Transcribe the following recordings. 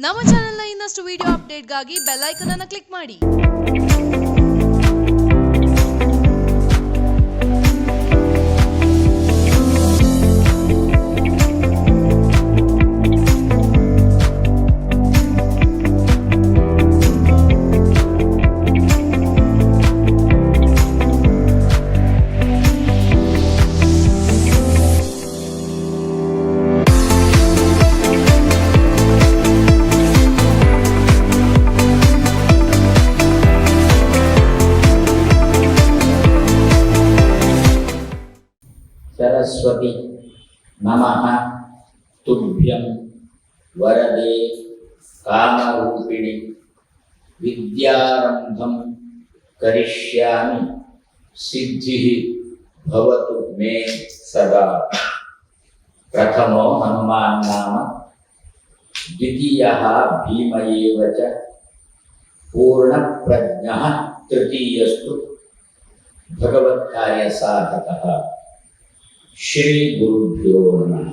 ನಮ್ಮ ಚಾನೆಲ್ನ ಇನ್ನಷ್ಟು ವಿಡಿಯೋ ಅಪ್ಡೇಟ್ಗಾಗಿ ಬೆಲ್ ಐಕಾನ್ ಅನ್ನು ಕ್ಲಿಕ್ ಮಾಡಿ. सरस्वती नमः तुभ्यं वरदे कामरूपिणि विद्यारंभं करिष्यामि सिद्धिः भवतु मे सदा। प्रथमो हनुमान् नाम द्वितीयः भीम एव च पूर्णप्रज्ञः तृतीयस्तु भगवत्कार्यसाधकः। श्री गुरुभ्यो नमः।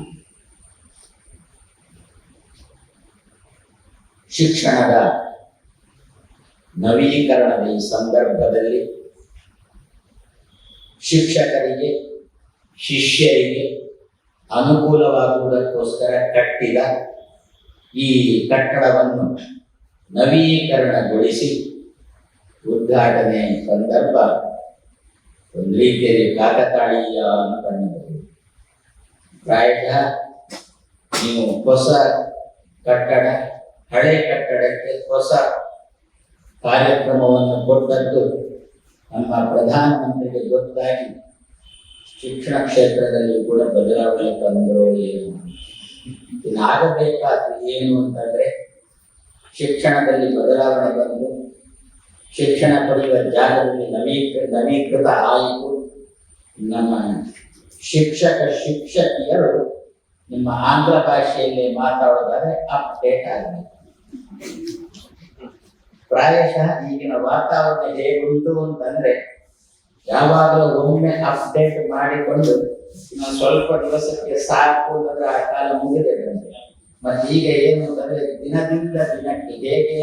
ಶಿಕ್ಷಣದ ನವೀಕರಣದ ಈ ಸಂದರ್ಭದಲ್ಲಿ ಶಿಕ್ಷಕರಿಗೆ ಶಿಷ್ಯರಿಗೆ ಅನುಕೂಲವಾಗುವುದಕ್ಕೋಸ್ಕರ ಕಟ್ಟಿದ ಈ ಕಟ್ಟಡವನ್ನು ನವೀಕರಣಗೊಳಿಸಿ ಉದ್ಘಾಟನೆ ಸಂದರ್ಭ ಒಂದು ರೀತಿಯಲ್ಲಿ ಕಾಕತಾಳೀಯ ಅನ್ನಬಹುದು. ಪ್ರಾಯಶಃ ನೀವು ಹೊಸ ಕಟ್ಟಡ ಹಳೆ ಕಟ್ಟಡಕ್ಕೆ ಹೊಸ ಕಾರ್ಯಕ್ರಮವನ್ನು ಕೊಟ್ಟದ್ದು ನಮ್ಮ ಪ್ರಧಾನಮಂತ್ರಿಗೆ ಗೊತ್ತಾಗಿ ಶಿಕ್ಷಣ ಕ್ಷೇತ್ರದಲ್ಲಿ ಕೂಡ ಬದಲಾವಣೆ ತಂದರು. ಇನ್ನಾಗಬೇಕಾದ್ರೆ ಏನು ಅಂತಂದ್ರೆ ಶಿಕ್ಷಣದಲ್ಲಿ ಬದಲಾವಣೆ ಬಂದು ಶಿಕ್ಷಣ ಪಡೆಯುವ ಜಾಗದಲ್ಲಿ ನವೀಕೃತ ಆಯಿತು. ನಮ್ಮ ಶಿಕ್ಷಕಿಯರು ನಿಮ್ಮ ಆಂಗ್ಲ ಭಾಷೆಯಲ್ಲಿ ಮಾತಾಡೋದಾದ್ರೆ ಅಪ್ಡೇಟ್ ಆಗಬೇಕು. ಪ್ರಾಯಶಃ ಈಗಿನ ವಾತಾವರಣ ಹೇಗುಂಟು ಅಂತಂದ್ರೆ ಯಾವಾಗಲೂ ಒಮ್ಮೆ ಅಪ್ಡೇಟ್ ಮಾಡಿಕೊಂಡು ಸ್ವಲ್ಪ ದಿವಸಕ್ಕೆ ಸಾಕು ಅಂದ್ರೆ ಆ ಕಾಲ ಮುಗಿದೇ. ಮತ್ತೆ ಈಗ ಏನು ಅಂತಂದ್ರೆ ದಿನದಿಂದ ದಿನಕ್ಕೆ ಹೇಗೆ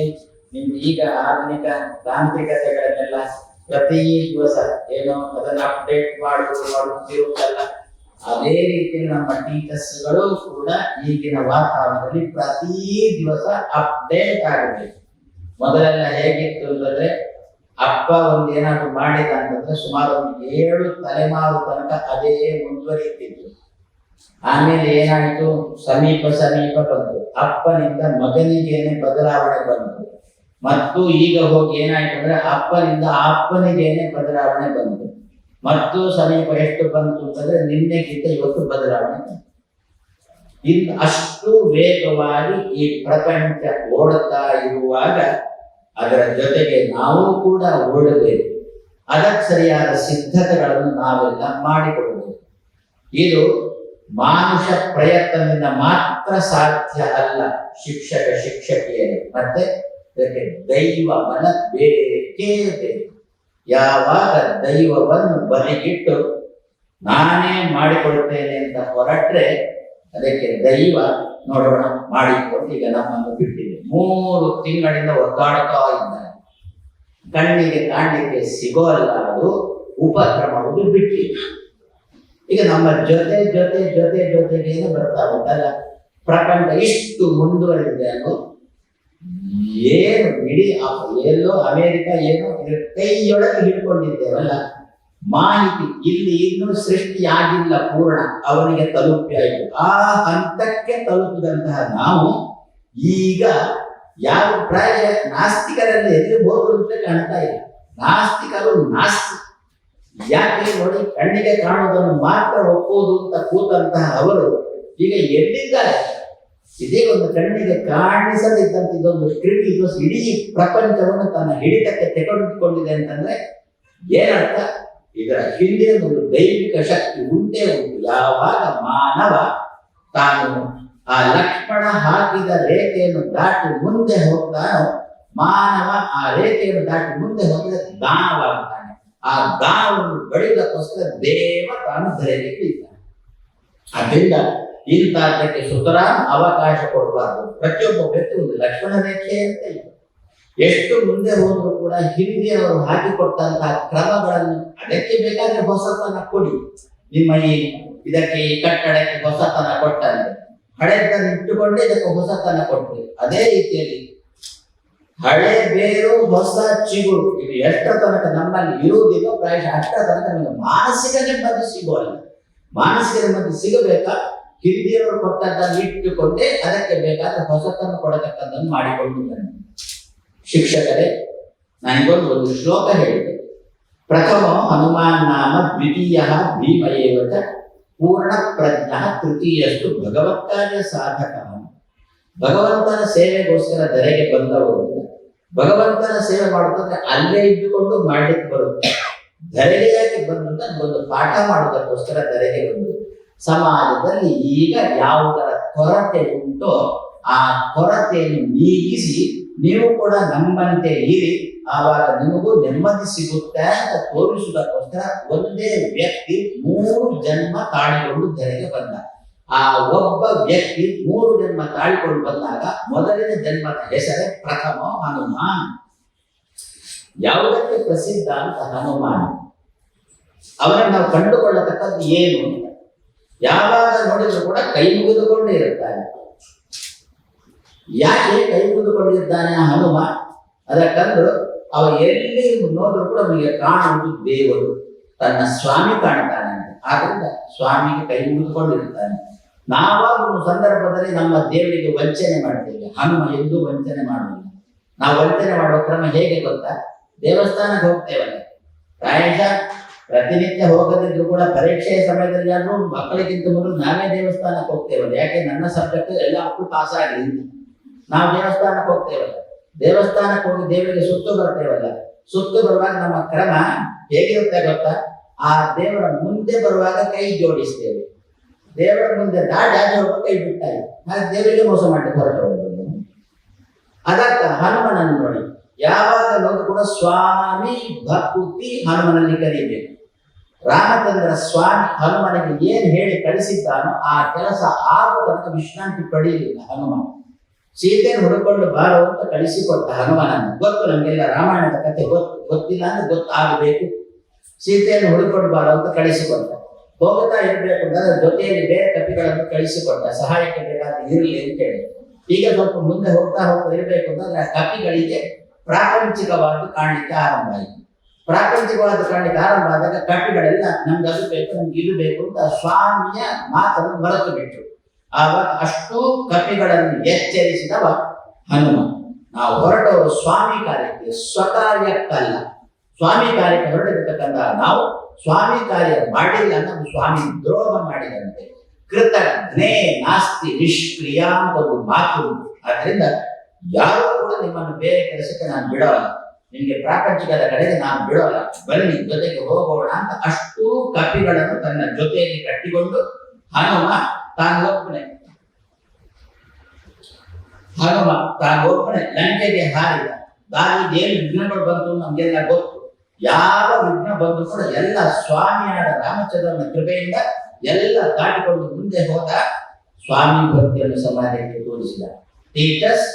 ನಿಮ್ಗೆ ಈಗ ಆಧುನಿಕ ತಾಂತ್ರಿಕತೆಗಳನ್ನೆಲ್ಲ ಪ್ರತಿ ದಿವಸ ಏನೋ ಅದನ್ನ ಅಪ್ಡೇಟ್ ಮಾಡುತ್ತಿರುತ್ತಲ್ಲ, ಅದೇ ರೀತಿ ನಮ್ಮ ಟೀಚರ್ಸ್ಗಳು ಕೂಡ ಈಗಿನ ವಾತಾವರಣದಲ್ಲಿ ಪ್ರತಿ ದಿವಸ ಅಪ್ಡೇಟ್ ಆಗಬೇಕು. ಮೊದಲೆಲ್ಲ ಹೇಗಿತ್ತು ಅಂತಂದ್ರೆ ಅಪ್ಪ ಒಂದೇನಾದ್ರು ಮಾಡಿದ ಅಂತಂದ್ರೆ ಸುಮಾರು 7 ತಲೆಮಾರು ತನಕ ಅದೇ ಮುಂದುವರಿಯುತ್ತಿತ್ತು. ಆಮೇಲೆ ಏನಾಯ್ತು, ಸಮೀಪ ಬಂತು, ಅಪ್ಪನಿಂದ ಮಗನಿಗೇನೆ ಬದಲಾವಣೆ ಬಂತು. ಮತ್ತು ಈಗ ಹೋಗಿ ಏನಾಯ್ತು ಅಂದ್ರೆ ಅಪ್ಪನಿಂದ ಅಪ್ಪನಿಗೇನೆ ಬದಲಾವಣೆ ಬಂತು. ಮತ್ತು ಸಮೀಪ ಎಷ್ಟು ಬಂತು ಅಂತಂದ್ರೆ ನಿನ್ನೆಗಿಂತ ಇವತ್ತು ಬದಲಾವಣೆ ಬಂತು. ಇದು ಅಷ್ಟು ವೇಗವಾಗಿ ಈ ಪ್ರಪಂಚ ಓಡುತ್ತಾ ಇರುವಾಗ ಅದರ ಜೊತೆಗೆ ನಾವು ಕೂಡ ಓಡಬೇಕು. ಅದಕ್ಕೆ ಸರಿಯಾದ ಸಿದ್ಧತೆಗಳನ್ನು ನಾವೆಲ್ಲ ಮಾಡಿಕೊಡಬೇಕು. ಇದು ಮಾನುಷ ಪ್ರಯತ್ನದಿಂದ ಮಾತ್ರ ಸಾಧ್ಯ ಅಲ್ಲ. ಶಿಕ್ಷಕಿಯರು ಮತ್ತೆ ಇದಕ್ಕೆ ದೈವ ಬಲ ಬೇಕೇ ಬೇಕು. ಯಾವಾಗ ದೈವವನ್ನು ಬದಿಗಿಟ್ಟು ನಾನೇ ಮಾಡಿಕೊಡ್ತೇನೆ ಅಂತ ಹೊರಟ್ರೆ ಅದಕ್ಕೆ ದೈವ ನೋಡೋಣ ಮಾಡಿಕೊಂಡು ಈಗ ನಮ್ಮನ್ನು ಬಿಟ್ಟಿದೆ. 3 ತಿಂಗಳಿಂದ ಒದ್ದಾಡ್ತಾ ಇದ್ದಾರೆ. ಕಣ್ಣಿಗೆ ಕಾಣಲಿಕ್ಕೆ ಸಿಗೋಲ್ಲ, ಅದು ಉಪಕ್ರಮವನ್ನು ಬಿಟ್ಟಿದೆ. ಈಗ ನಮ್ಮ ಜೊತೆಗೇನೆ ಬರ್ತಾ ಉಂಟಲ್ಲ. ಪ್ರಪಂಚ ಇಷ್ಟು ಮುಂದುವರೆದಿದೆ ಅನ್ನೋ ಏನು ಇಡೀ ಎಲ್ಲೋ ಅಮೆರಿಕ ಏನೋ ಕೈಯೊಳಗೆ ಹಿಡ್ಕೊಂಡಿದ್ದೇವಲ್ಲ, ಮಾಹಿತಿ ಇಲ್ಲಿ ಇನ್ನೂ ಸೃಷ್ಟಿಯಾಗಿಲ್ಲ ಪೂರ್ಣ, ಅವನಿಗೆ ತಲುಪಿಯಾಯಿತು. ಆ ಹಂತಕ್ಕೆ ತಲುಪಿದಂತಹ ನಾವು ಈಗ ಯಾವ ಪ್ರಾಯ ನಾಸ್ತಿಕರಲ್ಲಿ ಎಲ್ಲಿ ಹೋದ್ರು ಅಂತ ಕಾಣ್ತಾ ಇಲ್ಲ. ನಾಸ್ತಿಕರು ಯಾಕೆ ನೋಡಿ, ಕಣ್ಣಿಗೆ ಕಾಣುವುದನ್ನು ಮಾತ್ರ ಒಪ್ಪುವುದು ಅಂತ ಕೂತಂತಹ ಅವರು ಈಗ ಎಲ್ಲಿದ್ದಾರೆ? ಇದೇ ಒಂದು ಕಣ್ಣಿಗೆ ಕಾಣಿಸದಿದ್ದಂತ ಇದೊಂದು ಕ್ರಿಮಿ ಇಡೀ ಪ್ರಪಂಚವನ್ನು ತನ್ನ ಹಿಡಿತಕ್ಕೆ ತೆಗೆದುಕೊಂಡಿದೆ ಅಂತಂದ್ರೆ ಏನರ್ಥ? ಇದರ ಹಿಂದಿನ ಒಂದು ದೈವಿಕ ಶಕ್ತಿ ಉಂಟೇ ಉಂಟು. ಯಾವಾಗ ಮಾನವ ತಾನು ಆ ಲಕ್ಷ್ಮಣ ಹಾಕಿದ ರೇಖೆಯನ್ನು ದಾಟಿ ಮುಂದೆ ಹೋಗ್ತಾನೋ, ಮಾನವ ಆ ರೇಖೆಯನ್ನು ದಾಟಿ ಮುಂದೆ ಹೋಗಿದ್ರೆ ದಾನವಾಗ್ತಾನೆ. ಆ ದಾನವನ್ನು ಬಡಿದಕ್ಕೋಸ್ಕರ ದೇವ ತಾನು ಧರೆಯಲ್ಲಿ ಇದ್ದಾನೆ. ಅದರಿಂದ ಇಂಥದ್ದಕ್ಕೆ ಸುತರಾಂ ಅವಕಾಶ ಕೊಡಬಾರ್ದು. ಪ್ರತಿಯೊಬ್ಬ ವ್ಯಕ್ತಿ ಒಂದು ಲಕ್ಷ್ಮಣ ರೇಖೆ ಅಂತ ಇದೆ. ಎಷ್ಟು ಮುಂದೆ ಹೋದ್ರು ಕೂಡ ಹಿರಿಯವರು ಹಾಕಿಕೊಟ್ಟಂತಹ ಕ್ರಮಗಳನ್ನು ಅದಕ್ಕೆ ಬೇಕಾದ್ರೆ ಹೊಸತನ ಕೊಡಿ. ನಿಮ್ಮ ಇದಕ್ಕೆ ಈ ಕಟ್ಟಡಕ್ಕೆ ಹೊಸತನ ಕೊಟ್ಟಂತೆ ಹಳೆದನ್ನು ಇಟ್ಟುಕೊಂಡೇ ಇದಕ್ಕೆ ಹೊಸತನ ಕೊಟ್ಟರು. ಅದೇ ರೀತಿಯಲ್ಲಿ ಹಳೆ ಬೇರು ಹೊಸ ಚಿಗುರು ಇದು ಎಷ್ಟರ ತನಕ ನಮ್ಮಲ್ಲಿ ಇರುವುದಿಲ್ಲ, ಪ್ರಾಯಶಃ ಅಷ್ಟರ ತನಕ ನಮಗೆ ಮಾನಸಿಕ ನೆಮ್ಮದಿ ಸಿಗೋಲ್ಲ. ಮಾನಸಿಕ ನೆಮ್ಮದಿ ಸಿಗಬೇಕಾ ಹಿರಿಯರು ಕೊಟ್ಟದ್ದನ್ನು ಇಟ್ಟುಕೊಂಡೇ ಅದಕ್ಕೆ ಬೇಕಾದ್ರೆ ಹೊಸತನ್ನು ಕೊಡತಕ್ಕದ್ದನ್ನು ಮಾಡಿಕೊಂಡು ಬನ್ನಿ. ಶಿಕ್ಷಕರೇ, ನನಗೊಂದು ಶ್ಲೋಕ ಹೇಳಿದೆ. ಪ್ರಥಮ ಹನುಮಾನ್ ನಾಮ, ದ್ವಿತೀಯ ಭೀಮಯೇವಚ, ಪೂರ್ಣ ಪ್ರಜ್ಞ, ತೃತೀಯಸ್ತು ಭಗವತ್ಕಾರ್ಯ ಸಾಧಕ. ಭಗವಂತನ ಸೇವೆಗೋಸ್ಕರ ಧರೆಗೆ ಬಂದವರು ಭಗವಂತನ ಸೇವೆ ಮಾಡುತ್ತಂದ್ರೆ ಅಲ್ಲೇ ಇದ್ದುಕೊಂಡು ಮಾಡ್ಲಿಕ್ಕೆ ಬರುತ್ತೆ. ಧರೆಗೆ ಯಾಕೆ ಬಂದು ಒಂದು ಪಾಠ ಮಾಡೋದಕ್ಕೋಸ್ಕರ ಧರೆಗೆ ಬಂದು ಸಮಾಜದಲ್ಲಿ ಈಗ ಯಾವುದರ ಕೊರತೆ ಉಂಟೋ ಆ ಕೊರತೆಯನ್ನು ನೀಗಿಸಿ ನೀವು ಕೂಡ ನಮ್ಮಂತೆ ಇರಿ, ಆವಾಗ ನಿಮಗೂ ನೆಮ್ಮದಿ ಸಿಗುತ್ತೆ ಅಂತ ತೋರಿಸುವುದಕ್ಕೋಸ್ಕರ ಒಂದೇ ವ್ಯಕ್ತಿ 3 ಜನ್ಮ ತಾಳಿಕೊಂಡು ಧರೆಗೆ ಬಂದ. ಆ ಒಬ್ಬ ವ್ಯಕ್ತಿ 3 ಜನ್ಮ ತಾಳಿಕೊಂಡು ಬಂದಾಗ ಮೊದಲನೇ ಜನ್ಮದ ಹೆಸರೇ ಪ್ರಥಮ ಹನುಮಾನ್. ಯಾವುದಕ್ಕೆ ಪ್ರಸಿದ್ಧ ಅಂತ ಹನುಮಾನ್. ಅವರನ್ನು ನಾವು ಕಂಡುಕೊಳ್ಳತಕ್ಕದ್ದು ಏನು ಅಂತ ಯಾವಾಗ ನೋಡಿದ್ರು ಕೂಡ ಕೈ ಮುಗಿದುಕೊಂಡೇ ಇರುತ್ತಾನೆ. ಯಾಕೆ ಕೈ ಮುಗಿದುಕೊಂಡಿದ್ದಾನೆ ಆ ಹನುಮ? ಅದಕ್ಕಂದು ಅವ ಎಲ್ಲಿ ನೋಡಿದ್ರು ಕೂಡ ಅವನಿಗೆ ಕಾಣುವುದು ದೇವರು, ತನ್ನ ಸ್ವಾಮಿ ಕಾಣ್ತಾನೆ. ಆದ್ರಿಂದ ಸ್ವಾಮಿಗೆ ಕೈ ಮುಗಿದುಕೊಂಡಿರುತ್ತಾನೆ. ನಾವಾಗೂ ಸಂದರ್ಭದಲ್ಲಿ ನಮ್ಮ ದೇವರಿಗೆ ವಂಚನೆ ಮಾಡ್ತೇವೆ. ಹನುಮ ಎಂದೂ ವಂಚನೆ ಮಾಡುವುದಿಲ್ಲ. ನಾವು ವಂಚನೆ ಮಾಡುವ ಕ್ರಮ ಹೇಗೆ ಗೊತ್ತಾ? ದೇವಸ್ಥಾನಕ್ಕೆ ಹೋಗ್ತೇವಲ್ಲ, ಪ್ರಾಯಶಃ ಪ್ರತಿನಿತ್ಯ ಹೋಗದಿದ್ರು ಕೂಡ ಪರೀಕ್ಷೆಯ ಸಮಯದಲ್ಲಿ ಆದ್ರೂ ಮಕ್ಕಳಿಗಿಂತ ಮೊದಲು ನಾವೇ ದೇವಸ್ಥಾನಕ್ಕೆ ಹೋಗ್ತೇವಲ್ಲ. ಯಾಕೆ? ನನ್ನ ಸಬ್ಜೆಕ್ಟ್ ಎಲ್ಲ ಮಕ್ಕಳು ಪಾಸ್ ಆಗಲಿ ನಾವು ದೇವಸ್ಥಾನಕ್ಕೆ ಹೋಗ್ತೇವಲ್ಲ. ದೇವಸ್ಥಾನಕ್ಕೆ ಹೋಗಿ ದೇವರಿಗೆ ಸುತ್ತು ಬರ್ತೇವಲ್ಲ. ಸುತ್ತು ಬರುವಾಗ ನಮ್ಮ ಕ್ರಮ ಹೇಗಿರುತ್ತೆ ಗೊತ್ತಾ? ಆ ದೇವರ ಮುಂದೆ ಬರುವಾಗ ಕೈ ಜೋಡಿಸ್ತೇವೆ, ದೇವರ ಮುಂದೆ ದಾಟಿ ಹೋಗುವ ಕೈ ಬಿಟ್ಟಾಗಿ, ಹಾಗೆ ದೇವರಿಗೆ ಮೋಸ ಮಾಡಿ ಹೊರಟು. ಅದಕ್ಕ ಹನುಮನನ್ನು ನೋಡಿ, ಯಾವಾಗ ನೋಡು ಕೂಡ ಸ್ವಾಮಿ ಭಕ್ತಿ ಹನುಮನಲ್ಲಿ ಕರೀಬೇಕು. ರಾಮಚಂದ್ರ ಸ್ವಾಮಿ ಹನುಮನಿಗೆ ಏನ್ ಹೇಳಿ ಕಳಿಸಿದ್ದಾನೋ ಆ ಕೆಲಸ ಆಗುವ ತನಕ ವಿಶ್ರಾಂತಿ ಪಡೆಯಲಿಲ್ಲ ಹನುಮ. ಸೀತೆಯನ್ನು ಹುಡುಕೊಂಡು ಬಾರೋ ಅಂತ ಕಳಿಸಿಕೊಟ್ಟ ಹನುಮನನ್ನು. ಗೊತ್ತು ನಮಗೆಲ್ಲ ರಾಮಾಯಣದ ಕಥೆ ಗೊತ್ತಿಲ್ಲ ಅಂದ್ರೆ ಗೊತ್ತಾಗಬೇಕು. ಸೀತೆಯನ್ನು ಹುಡುಕೊಂಡು ಬಾರೋ ಅಂತ ಕಳಿಸಿಕೊಟ್ಟ. ಹೋಗುತ್ತಾ ಇರಬೇಕು ಅಂದ್ರೆ ಜೊತೆಯಲ್ಲಿ ಬೇರೆ ಕಪಿಗಳನ್ನು ಕಳಿಸಿಕೊಟ್ಟ, ಸಹಾಯಕ್ಕೆ ಬೇಕಾದ್ರೆ ಇರಲಿ ಅಂತ ಹೇಳಿ. ಈಗ ಸ್ವಲ್ಪ ಮುಂದೆ ಹೋಗ್ತಾ ಇರಬೇಕು ಅಂತಂದ್ರೆ ಆ ಕಪಿಗಳಿಗೆ ಪ್ರಾಪಂಚಿಕವಾಗಿ ಕಾಣಲಿಕ್ಕೆ ಆರಂಭ ಆಯಿತು. ಪ್ರಾಪಂಚಿಕವಾದ ಕಾಣಲಿಕ್ಕೆ ಆರಂಭ ಆದಾಗ ಕಪಿಗಳೆಲ್ಲ ನಮ್ಗೆ ಅದು ಬೇಕು, ನಮ್ಗೆ ಇದು ಬೇಕು ಅಂತ ಸ್ವಾಮಿಯ ಮಾತನ್ನು ಮರೆತು ಬಿಟ್ರು. ಆವಾಗ ಅಷ್ಟೂ ಕಪಿಗಳನ್ನು ಎಚ್ಚರಿಸಿದವ ಹನುಮ. ನಾವು ಹೊರಟವರು ಸ್ವಾಮಿ ಕಾರ್ಯಕ್ಕೆ, ಸ್ವಕಾರ್ಯಕ್ಕಲ್ಲ. ಸ್ವಾಮಿ ಕಾರ್ಯಕ್ಕೆ ಹೊರಟಿರ್ತಕ್ಕಂಥ ನಾವು ಸ್ವಾಮಿ ಕಾರ್ಯ ಮಾಡಿಲ್ಲ ನಾವು ಸ್ವಾಮಿ ದ್ರೋಹ ಮಾಡಿದಂತೆ. ಕೃತಜ್ಞೇ ನಾಸ್ತಿ ನಿಷ್ಕ್ರಿಯ ಅಂತ ಒಂದು ಮಾತು. ಆದ್ರಿಂದ ಯಾರು ಕೂಡ ನಿಮ್ಮನ್ನು ಬೇರೆ ಕೆಲಸಕ್ಕೆ ನಾನು ಬಿಡೋಲ್ಲ, ನಿಮಗೆ ಪ್ರಾಪಂಚಿಕದ ಕಡೆಗೆ ನಾನು ಬಿಡೋಲ್ಲ, ಬನ್ನಿ ಜೊತೆಗೆ ಹೋಗೋಣ ಅಂತ ಅಷ್ಟೂ ಕಪಿಗಳನ್ನು ತನ್ನ ಜೊತೆಯಲ್ಲಿ ಕಟ್ಟಿಕೊಂಡು ಹನುಮ ತಾನು ಒಬ್ಬನೇ ಲಂಕೆಗೆ ಹಾರಿದ. ದಾರಿಗೆ ಏನು ವಿಘ್ನಗಳು ಬಂತು ನಮ್ಗೆಲ್ಲ ಗೊತ್ತು. ಯಾವ ವಿಘ್ನ ಬಂದು ಕೂಡ ಎಲ್ಲ ಸ್ವಾಮಿಯಾದ ರಾಮಚಂದ್ರನ ಕೃಪೆಯಿಂದ ಎಲ್ಲ ದಾಟಿಕೊಂಡು ಮುಂದೆ ಹೋದ. ಸ್ವಾಮಿ ಭಕ್ತಿಯನ್ನು ಸಮಾಜಕ್ಕೆ ತೋರಿಸಿದ. ಟೀಚರ್ಸ್,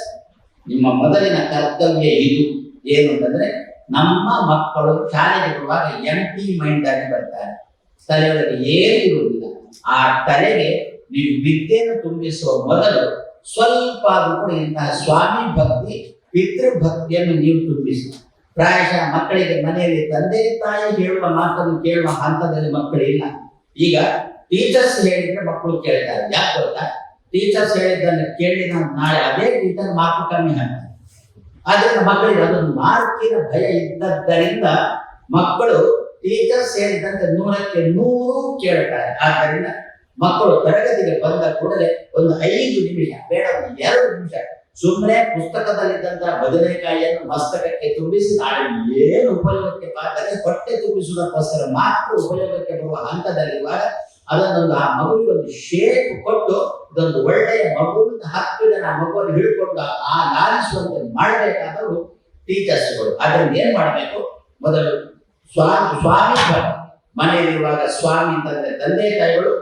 ನಿಮ್ಮ ಮೊದಲಿನ ಕರ್ತವ್ಯ ಇದು. ಏನು ಅಂತಂದ್ರೆ, ನಮ್ಮ ಮಕ್ಕಳು ಶಾಲೆಗೆ ಬರುವಾಗ ಎಂಟಿ ಮೈಂಡ್ ಆಗಿ ಬರ್ತಾರೆ, ತಲೆಯೊಳಗೆ ಏನು ಇರುವುದಿಲ್ಲ. ಆ ತಲೆಗೆ ನೀವು ವಿದ್ಯೆಯನ್ನು ತುಂಬಿಸುವ ಮೊದಲು ಸ್ವಲ್ಪ ಆದ್ರೂ ಕೂಡ ಇಂತಹ ಸ್ವಾಮಿ ಭಕ್ತಿ, ಪಿತೃಭಕ್ತಿಯನ್ನು ನೀವು ತುಂಬಿಸಿ. ಪ್ರಾಯಶಃ ಮಕ್ಕಳಿಗೆ ಮನೆಯಲ್ಲಿ ತಂದೆ ತಾಯಿ ಹೇಳುವ ಮಾತನ್ನು ಕೇಳುವ ಹಂತದಲ್ಲಿ ಮಕ್ಕಳಿಲ್ಲ. ಈಗ ಟೀಚರ್ಸ್ ಹೇಳಿದ್ರೆ ಮಕ್ಕಳು ಕೇಳ್ತಾರೆ. ಯಾಕೆ ಗೊತ್ತಾ? ಟೀಚರ್ಸ್ ಹೇಳಿದ್ದನ್ನು ಕೇಳಿ ನಾವು ನಾಳೆ ಅದೇ ಟೀಚರ್ ಮಾರ್ಕ್ ಕಮ್ಮಿ ಹಾಕ್ತಾರೆ. ಆದ್ರಿಂದ ಮಕ್ಕಳಿಗೆ ಅದೊಂದು ಮಾರ್ಕಿನ ಭಯ ಇದ್ದದ್ದರಿಂದ ಮಕ್ಕಳು ಟೀಚರ್ಸ್ ಹೇಳಿದಂತೆ 100ಕ್ಕೆ 100 ಕೇಳ್ತಾರೆ. ಆದ್ದರಿಂದ ಮಕ್ಕಳು ತರಗತಿಗೆ ಬಂದ ಕೂಡಲೇ ಒಂದು 5 ನಿಮಿಷ ಬೇಡ, 2 ನಿಮಿಷ ಸುಮ್ಮನೆ ಪುಸ್ತಕದಲ್ಲಿದ್ದಂತಹ ಬದನೆಕಾಯಿಯನ್ನು ಮಸ್ತಕಕ್ಕೆ ತುಂಬಿಸಿ ನಾಳೆ ಏನು ಉಪಯೋಗಕ್ಕೆ ಬಾರದೆ ಹೊಟ್ಟೆ ತುಂಬಿಸುವುದಕ್ಕೋಸ್ಕರ ಮಾತ್ರ ಉಪಯೋಗಕ್ಕೆ ಬರುವ ಹಂತದಲ್ಲಿರುವಾಗ ಅದನ್ನೊಂದು ಆ ಮಗುವಿಗೆ ಒಂದು ಶೇಪ್ ಕೊಟ್ಟು ಇದೊಂದು ಒಳ್ಳೆಯ ಮಗು ಅಂತ 10 ಜನ ಮಗುವನ್ನು ಹಿಡ್ಕೊಂಡು ಆ ಲಾಲಿಸುವಂತೆ ಮಾಡಬೇಕಾದವರು ಟೀಚರ್ಸ್ಗಳು. ಅದರಿಂದ ಏನ್ ಮಾಡಬೇಕು? ಮೊದಲು ಸ್ವಾಮಿ ಮನೆಯಲ್ಲಿರುವಾಗ ಸ್ವಾಮಿ ಅಂತಂದ್ರೆ ತಂದೆ ತಾಯಿಗಳು,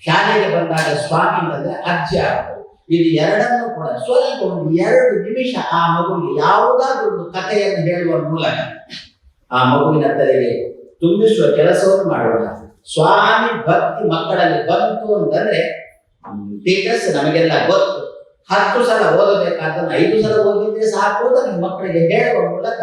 ಶಾಲೆಗೆ ಬಂದಾಗ ಸ್ವಾಮಿ ಅಂತಂದ್ರೆ ಅಧ್ಯಾಪಕರು. ಇದು ಎರಡನ್ನು ಕೂಡ ಸ್ವಲ್ಪ ಒಂದು 2 ನಿಮಿಷ ಆ ಮಗುವಿಗೆ ಯಾವುದಾದ್ರೂ ಒಂದು ಕಥೆಯನ್ನು ಹೇಳುವ ಮೂಲಕ ಆ ಮಗುವಿನ ತಲೆಗೆ ತುಂಬಿಸುವ ಕೆಲಸವನ್ನು ಮಾಡೋಣ. ಸ್ವಾಮಿ ಭಕ್ತಿ ಮಕ್ಕಳಲ್ಲಿ ಬಂತು ಅಂತಂದ್ರೆ ಟೀಚರ್ಸ್ ನಮಗೆಲ್ಲ ಗೊತ್ತು, 10 ಸಲ ಓದಬೇಕಾದನ್ನು 5 ಸಲ ಓದಿದ್ರೆ ಸಾಕು ಅಂತ ನಿಮ್ಮ ಮಕ್ಕಳಿಗೆ ಹೇಳುವ ಮೂಲಕ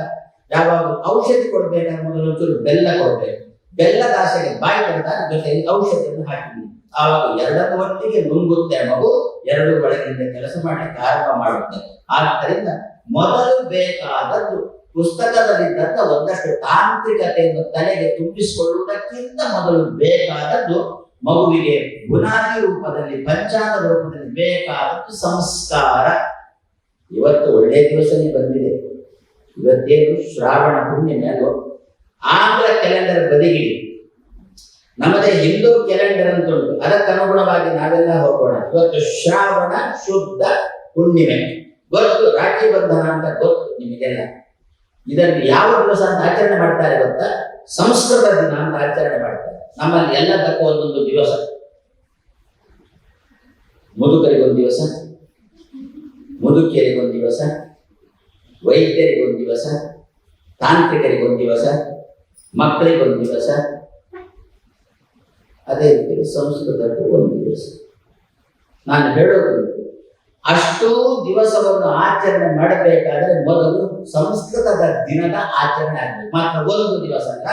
ಯಾವಾಗ ಔಷಧಿ ಕೊಡ್ಬೇಕಾದ್ರೆ ಮೊದಲು ಒಂಚೂರು ಬೆಲ್ಲ ಕೊಡ್ಬೇಕು. ಬೆಲ್ಲದ ಆಸೆಗೆ ಬಾಯಿ ತೆರೆದಾಗ ಜೊತೆಗೆ ಔಷಧಿಯನ್ನು ಹಾಕಿದ್ವಿ. ಆವಾಗ ಎರಡನ್ನು ಒಟ್ಟಿಗೆ ನುಂಗುತ್ತೆ ಮಗು, ಎರಡು ಒಳಗಿಂದ ಕೆಲಸ ಮಾಡಲಿಕ್ಕೆ ಆರಂಭ ಮಾಡುತ್ತೆ. ಆದ್ದರಿಂದ ಮೊದಲು ಬೇಕಾದದ್ದು ಪುಸ್ತಕದಲ್ಲಿದ್ದಂತ ಒಂದಷ್ಟು ತಾಂತ್ರಿಕತೆಯನ್ನು ತಲೆಗೆ ತುಂಬಿಸಿಕೊಳ್ಳುವುದಕ್ಕಿಂತ ಮೊದಲು ಬೇಕಾದದ್ದು ಮಗುವಿಗೆ ಬುನಾದಿ ರೂಪದಲ್ಲಿ ಪಂಚಾಂಗ ರೂಪದಲ್ಲಿ ಬೇಕಾದದ್ದು ಸಂಸ್ಕಾರ. ಇವತ್ತು ಒಳ್ಳೆಯ ದಿವಸನೇ ಬಂದಿದೆ. ಇವತ್ತೇನು ಶ್ರಾವಣ ಹುಣ್ಣಿಮೆ ಅಲ್ವೋ, ಆಂಗ್ಲ ಕ್ಯಾಲೆಂಡರ್ ಬದಿಗಿಡಿ, ನಮ್ಮದೇ ಹಿಂದೂ ಕ್ಯಾಲೆಂಡರ್ ಅಂತ ಉಂಟು, ಅದಕ್ಕನುಗುಣವಾಗಿ ನಾವೆಲ್ಲ ಹೋಗೋಣ. ಇವತ್ತು ಶ್ರಾವಣ ಶುದ್ಧ ಹುಣ್ಣಿಮೆ ಗೊತ್ತು, ರಾಖಿ ಬಂಧನ ಅಂತ ಗೊತ್ತು ನಿಮಗೆಲ್ಲ. ಇದನ್ನು ಯಾವ ದಿವಸ ಅಂತ ಆಚರಣೆ ಮಾಡ್ತಾರೆ ಗೊತ್ತಾ? ಸಂಸ್ಕೃತ ದಿನ ಅಂತ ಆಚರಣೆ ಮಾಡ್ತಾರೆ. ನಮ್ಮಲ್ಲಿ ಎಲ್ಲದಕ್ಕೂ ಒಂದೊಂದು ದಿವಸ. ಮುದುಕರಿಗೊಂದು ದಿವಸ, ಮುದುಕಿಯರಿಗೊಂದು ದಿವಸ, ವೈದ್ಯರಿಗೊಂದು ದಿವಸ, ತಾಂತ್ರಿಕರಿಗೊಂದು ದಿವಸ, ಮಕ್ಕಳಿಗೊಂದು ದಿವಸ, ಅದೇ ರೀತಿ ಸಂಸ್ಕೃತಕ್ಕೂ ಒಂದು ದಿವಸ. ನಾನು ಹೇಳೋದು ಅಷ್ಟೂ ದಿವಸವನ್ನು ಆಚರಣೆ ಮಾಡಬೇಕಾದ್ರೆ ಮೊದಲು ಸಂಸ್ಕೃತದ ದಿನದ ಆಚರಣೆ ಆಗಬೇಕು. ಮಾತ್ರ ಒಂದು ದಿವಸ ಅಲ್ಲ,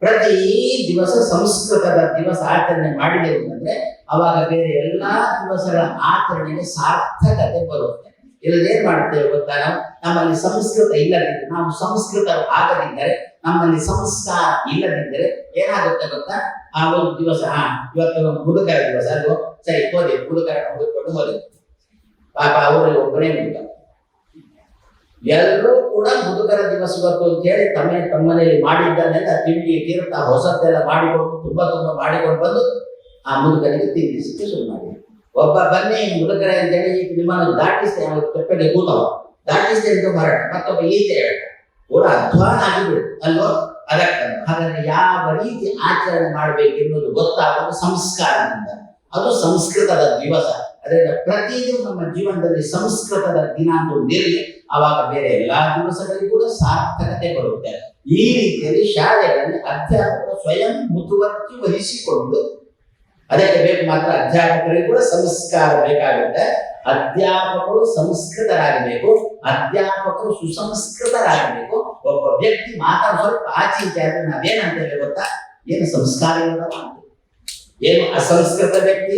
ಪ್ರತಿ ದಿವಸ ಸಂಸ್ಕೃತದ ದಿವಸ ಆಚರಣೆ ಮಾಡಿದೆವು ಅಂತಂದ್ರೆ ಅವಾಗ ಬೇರೆ ಎಲ್ಲಾ ದಿವಸಗಳ ಆಚರಣೆಗೆ ಸಾರ್ಥಕತೆ ಬರುತ್ತೆ. ಇಲ್ಲದೆ ಏನ್ ಮಾಡ್ತೇವೆ ಗೊತ್ತಾ? ನಮ್ಮಲ್ಲಿ ಸಂಸ್ಕೃತ ಇಲ್ಲದಿದ್ದರೆ, ನಾವು ಸಂಸ್ಕೃತ ಆಗದಿದ್ದರೆ, ನಮ್ಮಲ್ಲಿ ಸಂಸ್ಕಾರ ಇಲ್ಲದಿದ್ದರೆ ಏನಾಗುತ್ತೆ ಗೊತ್ತಾ? ಆ ಒಂದು ದಿವಸ ಇವತ್ತು ಮುದುಕರ ದಿವಸ ಅಲ್ವೋ, ಸರಿ ಹೋದೆ ಮುದುಕರನ್ನು ಹುಡುಕೊಂಡು ಹೋದೆ. ಪಾಪ ಅವರಲ್ಲಿ ಒಬ್ಬನೇ ಮುದುಕ. ಎಲ್ಲರೂ ಕೂಡ ಮುದುಕರ ದಿವಸ ಇವತ್ತು ಅಂತ ಹೇಳಿ ತಮ್ಮನೇಲಿ ಮಾಡಿದ್ದನ್ನೆಲ್ಲ ತಿಂಡಿ ತೀರ್ಥ ಹೊಸದೆಲ್ಲ ಮಾಡಿಕೊಂಡು ತುಂಬಾ ಮಾಡಿಕೊಂಡು ಬಂದು ಆ ಮುದುಕನಿಗೆ ತಿನ್ನಿಸಕ್ಕೆ ಶುರು ಮಾಡಿ. ಒಬ್ಬ ಬನ್ನಿ ಮುದುಕರ ಅಂತೇಳಿ ನಿಮ್ಮನ್ನು ದಾಟಿಸ್ತೇನೆ, ಅವ್ರ ತೆಪ್ಪಗೆ ಕೂತವ ದಾಟಿಸ್ತೇನೆ ಅಂತ ಮಾರಾಟ, ಮತ್ತೊಬ್ಬ ಈಚೆ ಹೇಳ್ತ ಪೂರ ಅಧ್ವಾನ ಆಗಿಬಿಡು ಅಲ್ವೋ. ಅದಕ್ಕಂತ ಹಾಗಾದ್ರೆ ಯಾವ ರೀತಿ ಆಚರಣೆ ಮಾಡಬೇಕು ಎನ್ನುವುದು ಗೊತ್ತಾಗೋದು ಸಂಸ್ಕಾರದಿಂದ. ಅದು ಸಂಸ್ಕೃತದ ದಿವಸ. ಅದರಿಂದ ಪ್ರತಿದಿನ ನಮ್ಮ ಜೀವನದಲ್ಲಿ ಸಂಸ್ಕೃತದ ದಿನ ಅಂತ ಒಂದಿರಲಿ, ಆವಾಗ ಬೇರೆ ಎಲ್ಲಾ ದಿವಸಗಳಿಗೂ ಕೂಡ ಸಾರ್ಥಕತೆ ಬರುತ್ತೆ. ಈ ರೀತಿಯಲ್ಲಿ ಶಾಲೆಗಳಲ್ಲಿ ಅಧ್ಯಾಪಕರು ಸ್ವಯಂ ಮುತುವರ್ಜಿ ವಹಿಸಿಕೊಂಡು, ಅದಕ್ಕೆ ಬೇಕು ಮಾತ್ರ ಅಧ್ಯಾಪಕರಿಗೆ ಕೂಡ ಸಂಸ್ಕಾರ ಬೇಕಾಗುತ್ತೆ. ಅಧ್ಯಾಪಕರು ಸಂಸ್ಕೃತರಾಗಬೇಕು, ಅಧ್ಯಾಪಕರು ಸುಸಂಸ್ಕೃತರಾಗಬೇಕು. ಒಬ್ಬ ವ್ಯಕ್ತಿ ಮಾತಾಡ ಸ್ವಲ್ಪ ಆಚೆ ಆದ್ರೆ ನಾವೇನಂತೇವೆ ಗೊತ್ತಾ? ಏನು ಸಂಸ್ಕಾರ ಇಲ್ಲದ, ಏನು ಅಸಂಸ್ಕೃತ ವ್ಯಕ್ತಿ.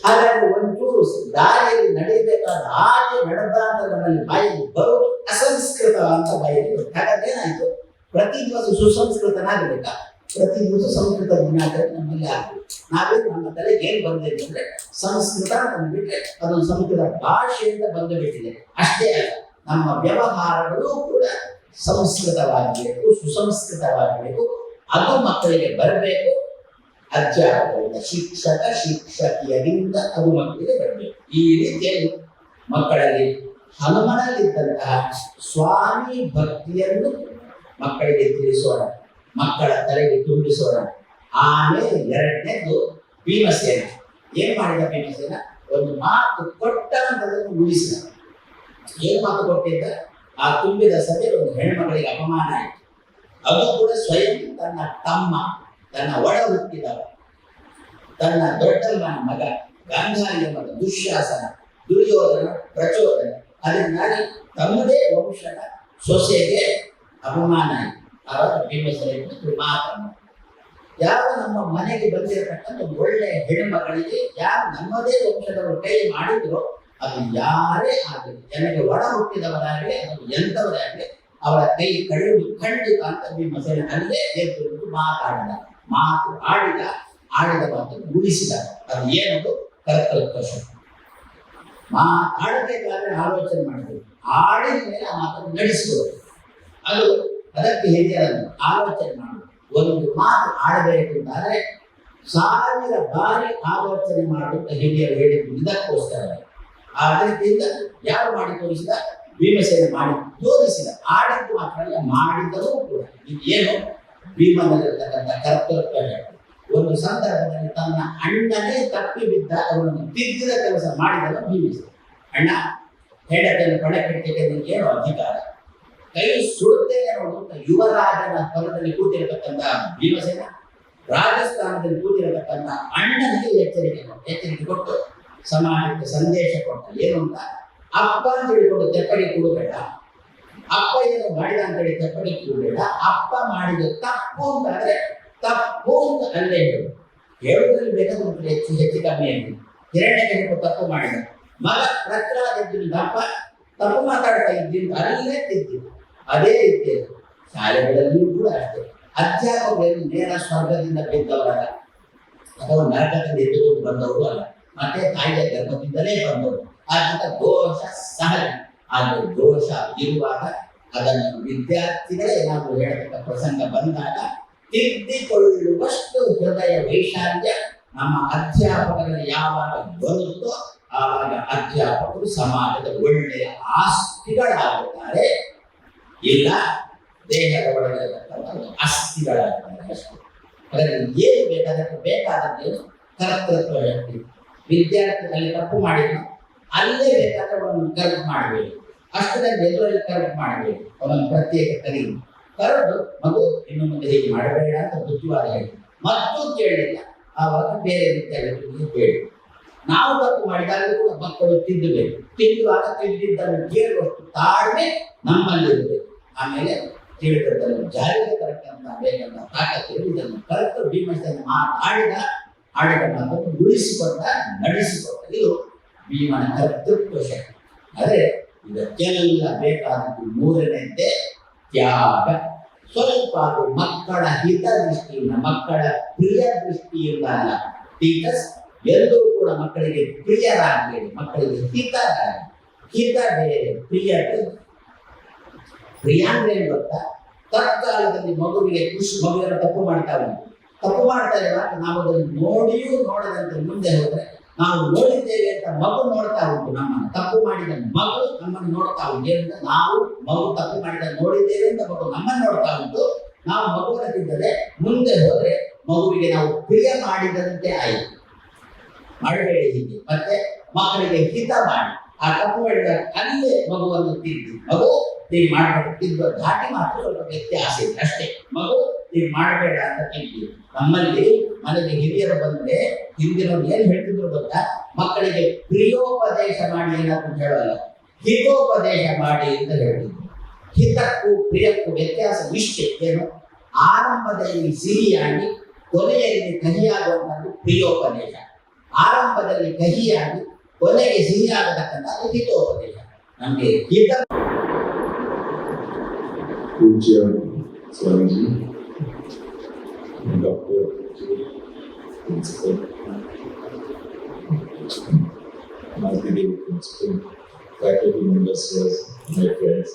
ಹಾಗಾಗಿ ಒಂಚೂರು ದಾರಿಯಲ್ಲಿ ನಡೆಯಬೇಕಾದ ಆಚೆ ನಡೆದ ಅಂತ ನಮ್ಮಲ್ಲಿ ಬಾಯಿಗೆ ಬರೋದು ಅಸಂಸ್ಕೃತ ಅಂತ ಬಾಯಿಗೆ ಬರುತ್ತೆ. ಹಾಗಾದ್ರೆ ಏನಾಯ್ತು? ಪ್ರತಿ ದಿವಸ ಸುಸಂಸ್ಕೃತನಾಗಬೇಕಾ? ಪ್ರತಿ ದಿವಸ ಸಂಸ್ಕೃತ ದಿನಾಚರಣೆ ನಮ್ಮಲ್ಲಿ ಆಗಬೇಕು. ನಾವೇ ನಮ್ಮ ತಲೆಗೆ ಏನ್ ಬಂದಿದೆ ಅಂದ್ರೆ ಸಂಸ್ಕೃತ ಅಂದ್ಬಿಟ್ರೆ ಅದೊಂದು ಸಂಸ್ಕೃತ ಭಾಷೆಯಿಂದ ಬಂದು ಬಿಟ್ಟಿದೆ. ಅಷ್ಟೇ ಅಲ್ಲ, ನಮ್ಮ ವ್ಯವಹಾರಗಳು ಕೂಡ ಸಂಸ್ಕೃತವಾಗಬೇಕು, ಸುಸಂಸ್ಕೃತವಾಗಬೇಕು. ಅದು ಮಕ್ಕಳಿಗೆ ಬರಬೇಕು. ಅಧ್ಯಾಪಕರಿಂದ, ಶಿಕ್ಷಕ ಶಿಕ್ಷಕಿಯರಿಂದ ಅದು ಮಕ್ಕಳಿಗೆ ಬರಬೇಕು. ಈ ರೀತಿಯಲ್ಲಿ ಮಕ್ಕಳಲ್ಲಿ ಹನುಮನಲ್ಲಿದ್ದಂತಹ ಸ್ವಾಮಿ ಭಕ್ತಿಯನ್ನು ಮಕ್ಕಳಿಗೆ ತಿಳಿಸೋಣ, ಮಕ್ಕಳ ತಲೆಗೆ ತುಂಬಿಸೋಣ. ಆಮೇಲೆ ಎರಡನೇದು ಭೀಮಸೇನ. ಏನ್ ಮಾಡಿದ ಭೀಮಸೇನ? ಒಂದು ಮಾತು ಕೊಟ್ಟಂತದನ್ನು ಉಳಿಸಿದ. ಏನ್ ಮಾತು ಕೊಟ್ಟಿದ್ದ? ಆ ತುಂಬಿದ ಸಭೆ ಒಂದು ಹೆಣ್ಮಗಳಿಗೆ ಅಪಮಾನ ಆಯಿತು. ಅದು ಕೂಡ ಸ್ವಯಂ ತನ್ನ ತಮ್ಮ, ತನ್ನ ಒಳ ಹುಟ್ಟಿದವ, ತನ್ನ ದೊಡ್ಡಮ್ಮನ ಮಗ, ಗಾಂಧಾರಿಯ ಮಗ ದುಶ್ಯಾಸನ, ದುರ್ಯೋಧನ, ಪ್ರಚೋದನ, ಅದರಿಂದಾಗಿ ತಮ್ಮದೇ ವಂಶದ ಸೊಸೆಗೆ ಅಪಮಾನ ಆಯಿತು. ಆವಾಗ ಭೀಮಸೇನ ಮಾತನ್ನು, ಯಾವ ನಮ್ಮ ಮನೆಗೆ ಬಂದಿರತಕ್ಕಂಥ ಒಳ್ಳೆಯ ಹೆಣ್ಮಗಳಿಗೆ ಯಾರು ನಮ್ಮದೇ ವಂಶದವರು ಕೈ ಮಾಡಿದ್ರು, ಅದು ಯಾರೇ ಆಗಲಿ, ನನಗೆ ಒಳ ಹುಟ್ಟಿದವರಾಗಲಿ ಅದು ಎಂಥವರೇ ಆಗಲಿ, ಅವರ ಕೈ ಕಳೆಯುವುದು ಖಂಡಿತ ಅಂತ ಭೀಮಸೇನ ಅಲ್ಲೇ ಎದ್ದು ಮಾತಾಡಿದ. ಮಾತು ಆಡಿದ ಮಾತು ಉಳಿಸಿದ. ಅದು ಏನದು? ಕರ್ತೃತ್ವ ಶಕ್ತಿ. ಮಾತಾಡಬೇಕಾದ್ರೆ ಆಲೋಚನೆ ಮಾಡಬೇಕು, ಆಡಿದ ಮೇಲೆ ಆ ಮಾತನ್ನು ನಡೆಸಬಹುದು. ಅದು ಅದಕ್ಕೆ ಹಿರಿಯರನ್ನು ಆಲೋಚನೆ ಮಾಡಬೇಕು. ಒಂದು ಮಾತು ಆಡಬೇಕು ಅಂತಾದ್ರೆ 1000 ಬಾರಿ ಆಲೋಚನೆ ಮಾಡುತ್ತ ಹಿರಿಯರು ಹೇಳಿದ್ರು. ಇದಕ್ಕೋಸ್ಕರ ಅದರಿಂದ ಯಾರು ಮಾಡಿ ತೋರಿಸಿದ? ಭೀಮಸೇನ ಮಾಡಿ ತೋರಿಸಿದ. ಆಡಿದ್ದು ಮಾತ್ರ ಅಲ್ಲ, ಮಾಡಿದರೂ ಕೂಡ. ಇದು ಏನು? ಭೀಮನಲ್ಲಿರ್ತಕ್ಕಂಥ ಕರ್ತೃತ್ವ. ಒಂದು ಸಂದರ್ಭದಲ್ಲಿ ತನ್ನ ಅಣ್ಣನೇ ತಪ್ಪಿ ಬಿದ್ದ ಅವನನ್ನು ತಿದ್ದಿದ ಕೆಲಸ ಮಾಡಿದವ ಭೀಮಸೇನ. ಅಣ್ಣ ಹೆಂಡತಿಯನ್ನು ಪಣಕ್ಕಿಟ್ಟಿಗೆ ನಿನಗೆ ಏನೋ ಅಧಿಕಾರ, ಕೈ ಸುಡುತ್ತೇನೆ ಅನ್ನೋದು ಯುವರಾಜನ ಪದದಲ್ಲಿ ಕೂತಿರತಕ್ಕಂಥ ಭೀಮಸೇನ ರಾಜಸ್ಥಾನದಲ್ಲಿ ಕೂತಿರತಕ್ಕಂಥ ಅಣ್ಣನಿಗೆ ಎಚ್ಚರಿಕೆ ಕೊಟ್ಟು ಸಮಾಜಕ್ಕೆ ಸಂದೇಶ ಕೊಟ್ಟ. ಏನು ಅಂತ, ಅಪ್ಪ ಅಂತ ಹೇಳಿಕೊಂಡು ತೆಪ್ಪಡಿ ಕೂಡಬೇಡ, ಅಪ್ಪ ಏನು ಮಾಡಿದ ಅಂತ ಹೇಳಿ ತೆಪ್ಪಡಿ ಕೂಡಬೇಡ, ಅಪ್ಪ ಮಾಡಿದ ತಪ್ಪು ಅಂತಾದ್ರೆ ತಪ್ಪು ಅಂತ ಅಲ್ಲೇ ಹೇಳುವುದ್ರಲ್ಲಿ ಬೇಕಾದ್ರೆ ಹೆಚ್ಚು ಕಮ್ಮಿ ಆಗಿದೆ. ಹಿರಣ್ಯಕಶಿಪು ತಪ್ಪು ಮಾಡಿದ, ಮಗ ಪ್ರಹ್ಲಾದ ಅಪ್ಪ ತಪ್ಪು ಮಾತಾಡ್ತಾ ಇದ್ದಿಂದ ಅಲ್ಲೇ ತಿದ್ದಿದ್ದ. ಅದೇ ರೀತಿಯಲ್ಲಿ ಶಾಲೆಗಳಲ್ಲಿಯೂ ಕೂಡ ಅಷ್ಟೇ, ಅಧ್ಯಾಪಕರು ನೇರ ಸ್ವರ್ಗದಿಂದ ಬಿದ್ದವರಲ್ಲ ಅಥವಾ ನರಕದಿಂದ ಎದ್ದುಕೊಂಡು ಬಂದವರು ಅಲ್ಲ, ಮತ್ತೆ ತಾಯಿಯ ಗರ್ಭದಿಂದಲೇ ಬಂದವರು. ಆದ್ದರಿಂದ ದೋಷ ಸಹಜ. ಆದರೆ ದೋಷ ಇರುವಾಗ ಅದನ್ನು ವಿದ್ಯಾರ್ಥಿಗಳೇ ನಾವು ಹೇಳತಕ್ಕ ಪ್ರಸಂಗ ಬಂದಾಗ ತಿದ್ದಿಕೊಳ್ಳುವಷ್ಟು ಹೃದಯ ವೈಶಾಲ್ಯ ನಮ್ಮ ಅಧ್ಯಾಪಕರಲ್ಲಿ ಯಾವಾಗ ಬರುತ್ತೋ ಆವಾಗ ಅಧ್ಯಾಪಕರು ಸಮಾಜದ ಒಳ್ಳೆಯ ಆಸ್ತಿಗಳಾಗುತ್ತಾರೆ, ಇಲ್ಲ ದೇಹದ ಒಳಗಿರತಕ್ಕಂಥ ಅಸ್ಥಿಗಳಾಗುತ್ತಾರೆ ಅಷ್ಟೇ. ಅದರಲ್ಲಿ ಏನು ಬೇಕಾದಕ್ಕೆ ಬೇಕಾದದ್ದೇನು ಕರ್ತೃತ್ವ ಶಕ್ತಿ. ವಿದ್ಯಾರ್ಥಿಗಳಲ್ಲಿ ತಪ್ಪು ಮಾಡಿದ್ರು ಅಲ್ಲೇ ಬೇಕಾದ್ರೆ ಅವನನ್ನು ಕರೆಕ್ಟ್ ಮಾಡಬೇಕು, ಅಷ್ಟರಲ್ಲಿ ಎದುರಲ್ಲಿ ಕರೆಕ್ಟ್ ಮಾಡಬೇಕು, ಅವನನ್ನು ಪ್ರತ್ಯೇಕ ಕರೆದು ಮಗು ಇನ್ನು ಮುಂದೆ ಹೀಗೆ ಮಾಡಬೇಡ ಅಂತ ಬುದ್ಧಿವಾದ ಹೇಳಿ ಮತ್ತು ಕೇಳಿಲ್ಲ, ಆವಾಗ ಬೇರೆ ವಿದ್ಯಾರ್ಥಿಗಳಿಗೆ ಹೇಳಿ. ನಾವು ತಪ್ಪು ಮಾಡಿದಾಗ ಕೂಡ ಮಕ್ಕಳು ತಿದ್ದಬೇಕು, ತಿದ್ದುವಾಗ ತಿದ್ದಿದ್ದನ್ನು ಕೇಳುವಷ್ಟು ತಾಳ್ಮೆ ನಮ್ಮಲ್ಲಿರಬೇಕು. ಆಮೇಲೆ ತಿಳಿದದ್ದನ್ನು ಜಾರಿಗೆ ತರಕ್ಕಂತ ಬೇಕಂತ ತಾಕತ್ತು ಇದನ್ನು ಕರೆಕ್ಟ್ ಭೀಮಸೇನ ಮಾತಾಡಿದ ಆಡಿದ ಮಾತನ್ನು ಉಳಿಸಿಕೊಂಡ ನಡೆಸಿಕೊಂಡ. ಇದು ಭೀಮನ ಕರ್ತೃತ್ವ ಶಕ್ತಿ. ಆದರೆ ಇದಕ್ಕೆಲ್ಲ ಬೇಕಾದದ್ದು ಮೂರನೇದ್ದೇ ತ್ಯಾಗ. ಸ್ವಲ್ಪ ಅದು ಮಕ್ಕಳ ಹಿತದೃಷ್ಟಿಯಿಂದ, ಮಕ್ಕಳ ಪ್ರಿಯ ದೃಷ್ಟಿಯಿಂದ ಅಲ್ಲ. ಟೀಚರ್ಸ್ ಎಲ್ಲರೂ ಕೂಡ ಮಕ್ಕಳಿಗೆ ಪ್ರಿಯರಾಗಬೇಡಿ, ಮಕ್ಕಳಿಗೆ ಹಿತರಾಗಿ. ಹಿತ ಬೇರೆ, ಪ್ರಿಯ ಬೇರೆ. ಪ್ರಿಯ ಅಂದ್ರೆ ಏನು ಗೊತ್ತಾ, ತತ್ಕಾಲದಲ್ಲಿ ಮಗುವಿಗೆ ಮಗುವನ್ನು ತಪ್ಪು ಮಾಡ್ತಾ ಇರುವಾಗ ನಾವು ಅದನ್ನು ನೋಡಿಯೂ ನೋಡದಂತೆ ಮುಂದೆ ಹೋದ್ರೆ ನಾವು ನೋಡಿದ್ದೇವೆ ಅಂತ ಮಗು ನೋಡ್ತಾ ಉಂಟು ನಮ್ಮನ್ನು. ತಪ್ಪು ಮಾಡಿದ ಮಗು ನಮ್ಮನ್ನು ನೋಡ್ತಾ ಉಂಟು ಅಂತ, ನಾವು ಮಗು ತಪ್ಪು ಮಾಡಿದ ನೋಡಿದ್ದೇವೆ ಅಂತ ಮಗು ನಮ್ಮನ್ನು ನೋಡ್ತಾ ಉಂಟು. ನಾವು ಮಗುವನ್ನು ತಿದ್ದರೆ ಮುಂದೆ ಹೋದ್ರೆ ಮಗುವಿಗೆ ನಾವು ಪ್ರಿಯ ಮಾಡಿದಂತೆ ಆಯಿತು. ಮಾಡಬೇಡಿ ಹೀಗೆ. ಮತ್ತೆ ಮಕ್ಕಳಿಗೆ ಹಿತ ಮಾಡಿ, ಆ ತಪ್ಪು ಮಾಡಿದಾಗ ಅಲ್ಲೇ ಮಗುವನ್ನು ತಿದ್ದಿ, ಮಗು ನೀವು ಮಾಡಬೇಡ ತಿದ್ದುವ ಧಾಟಿ ಮಾತ್ರ ಸ್ವಲ್ಪ ವ್ಯತ್ಯಾಸ ಇದೆ ಅಷ್ಟೇ. ಮಗು ನೀವು ಮಾಡಬೇಡ ಅಂತ ತಿಂತೀವಿ. ನಮ್ಮಲ್ಲಿ ಮನೆಗೆ ಹಿರಿಯರು ಬಂದ್ರೆ ಹಿಂದಿನವ್ರು ಏನ್ ಹೇಳ್ತಿದ್ರು ಗೊತ್ತಾ, ಮಕ್ಕಳಿಗೆ ಪ್ರಿಯೋಪದೇಶ ಮಾಡಿ ಏನಾದ್ರು ಹೇಳಲ್ಲ, ಹಿತೋಪದೇಶ ಮಾಡಿ ಅಂತ ಹೇಳ್ತಿದ್ರು. ಹಿತಕ್ಕೂ ಪ್ರಿಯಕ್ಕೂ ವ್ಯತ್ಯಾಸ ಇಷ್ಟೇ. ಏನು, ಆರಂಭದಲ್ಲಿ ಸಿಹಿಯಾಗಿ ಕೊನೆಯಲ್ಲಿ ಕಹಿಯಾಗುವಂಥದ್ದು ಪ್ರಿಯೋಪದೇಶ, ಆರಂಭದಲ್ಲಿ ಕಹಿಯಾಗಿ ಕೊನೆಗೆ ಸಿಹಿಯಾಗತಕ್ಕಂಥದ್ದು ಹಿತೋಪದೇಶ. ನಮಗೆ ಹಿತ ಪೂಜ್ಯ Swamiji, doctor principal, Maldidev principal, faculty members, my friends.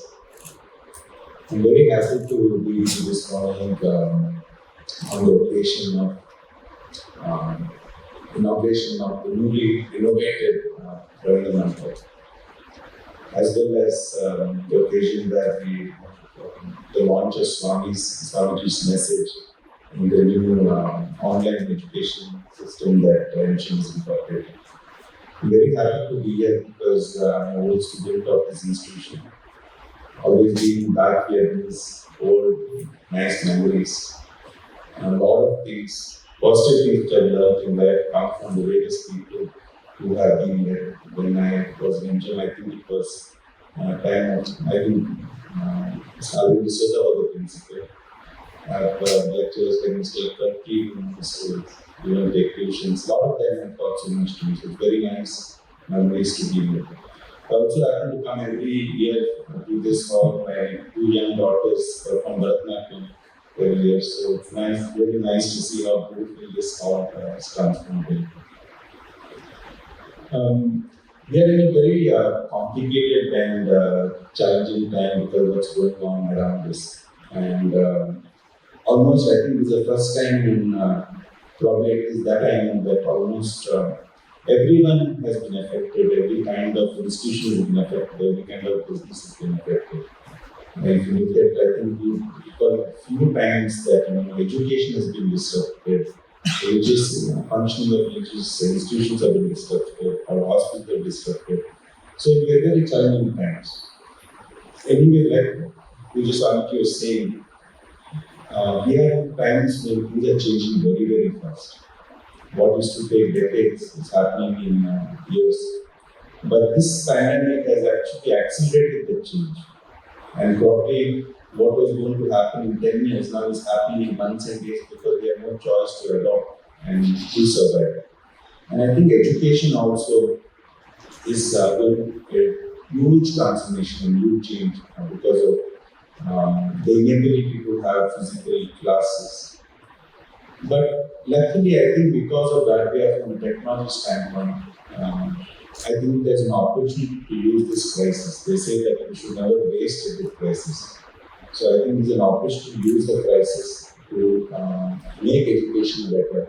I'm very happy to be here this morning on the occasion of inauguration of the newly renovated Ravindra Mandir, as well as the occasion that the launch of Swamiji's message in the new online education system that NCM is incorporated. I'm very happy to be here because I'm an old student of this institution. Always being back here in these old, nice memories. And a lot of things, positive things which I've learned in life come from the various people who have been here. When I was in NCM, I think it was time of, I think, Salvi D'Souza was the principal. I have lectures like Mr. Turkey, Mr. Even take tuitions. A lot of them have taught so much to me. So it's very nice memories to be here. I also happen to come every year to this hall. My two young daughters perform Bharatanatyam every year. So it's nice, very nice to see how beautiful this hall is transformed. We are in a very complicated and challenging time because of what's going on around us. And almost, I think, this is the first time in probably at least that I know that almost everyone has been affected. Every kind of institution has been affected. Every kind of business has been affected. And if you look at, I think we got a few times that education has been disrupted. The ages, functioning of ages, institutions have been disrupted, our hospitals are disrupted. So we are very challenging times. Anyway, like Puja Swamiji was saying, we are in times when things are changing very, very fast. What used to take decades is happening in years. But this pandemic has actually accelerated the change. And probably what was going to happen in 10 years now is happening in months and days because we have no choice to adopt and to survive. And I think education also is going a huge transformation and huge change because of the inability to have physical classes. But luckily, I think because of that, we are from a technology standpoint, I think there's an opportunity to use this crisis. They say that we should never waste a good crisis. So I think there's an opportunity to use the crisis to make education better.